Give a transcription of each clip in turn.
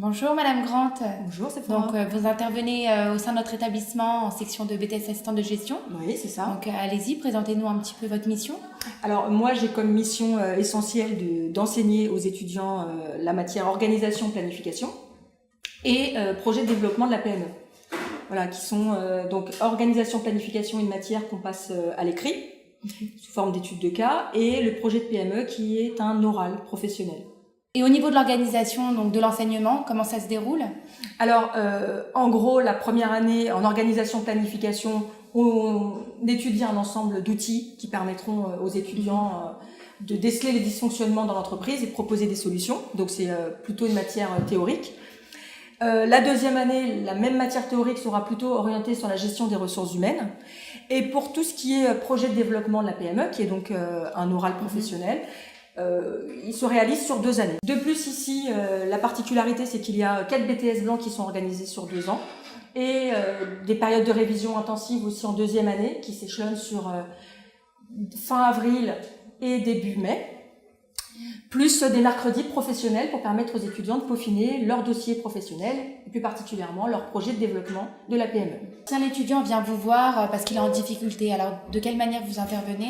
Bonjour Madame Grant. Bonjour, c'est Donc vous intervenez au sein de notre établissement en section de BTS assistant de gestion. Oui, c'est ça. Donc allez-y, présentez-nous un petit peu votre mission. Alors moi j'ai comme mission essentielle d'enseigner aux étudiants la matière organisation planification et projet de développement de la PME. Voilà, qui sont donc organisation planification, une matière qu'on passe à l'écrit sous forme d'études de cas, et le projet de PME qui est un oral professionnel. Et au niveau de l'organisation, donc de l'enseignement, comment ça se déroule? Alors, en gros, la première année en organisation planification, on étudie un ensemble d'outils qui permettront aux étudiants de déceler les dysfonctionnements dans l'entreprise et de proposer des solutions. Donc, c'est plutôt une matière théorique. La deuxième année, la même matière théorique sera plutôt orientée sur la gestion des ressources humaines. Et pour tout ce qui est projet de développement de la PME, qui est donc un oral professionnel, il se réalise sur 2 années. De plus, ici, la particularité, c'est qu'il y a 4 BTS blancs qui sont organisés sur 2 ans et des périodes de révision intensive aussi en deuxième année qui s'échelonnent sur fin avril et début mai, plus des mercredis professionnels pour permettre aux étudiants de peaufiner leur dossier professionnel et plus particulièrement leur projet de développement de la PME. Si un étudiant vient vous voir parce qu'il est en difficulté, alors de quelle manière vous intervenez?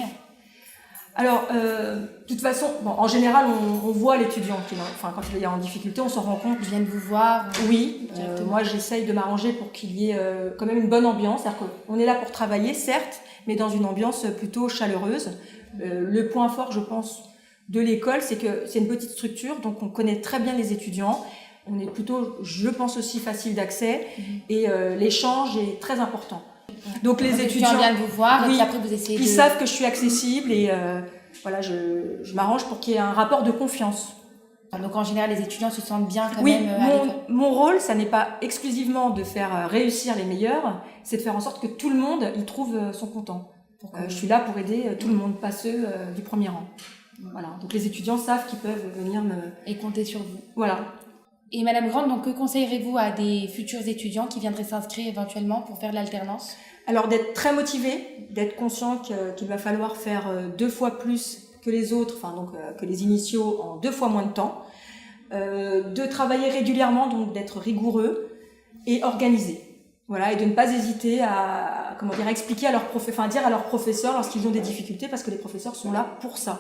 Alors, de toute façon, bon, en général, on voit l'étudiant, quand il est en difficulté, on s'en rend compte. Ils viennent vous voir? Oui, moi j'essaye de m'arranger pour qu'il y ait quand même une bonne ambiance. C'est-à-dire qu'on est là pour travailler, certes, mais dans une ambiance plutôt chaleureuse. Le point fort, je pense, de l'école, c'est que c'est une petite structure, donc on connaît très bien les étudiants. On est plutôt, je pense aussi, facile d'accès et l'échange est très important. Donc les étudiants viennent vous voir oui, et puis après vous essayez ils savent que je suis accessible et voilà, je m'arrange pour qu'il y ait un rapport de confiance. Donc en général, les étudiants se sentent bien quand Oui, même à l'école. mon rôle, ça n'est pas exclusivement de faire réussir les meilleurs, c'est de faire en sorte que tout le monde y trouve son content. Je suis là pour aider tout le monde, pas ceux du premier rang. Voilà. Donc les étudiants savent qu'ils peuvent venir et compter sur vous. Voilà. Et Madame Grant, donc que conseillerez-vous à des futurs étudiants qui viendraient s'inscrire éventuellement pour faire l'alternance? Alors d'être très motivé, d'être conscient qu'il va falloir faire 2 fois plus que les autres, enfin donc que les initiaux en 2 fois moins de temps, de travailler régulièrement, donc d'être rigoureux et organisé. Voilà, et de ne pas hésiter à expliquer à dire à leurs professeurs lorsqu'ils ont des difficultés, parce que les professeurs sont là pour ça.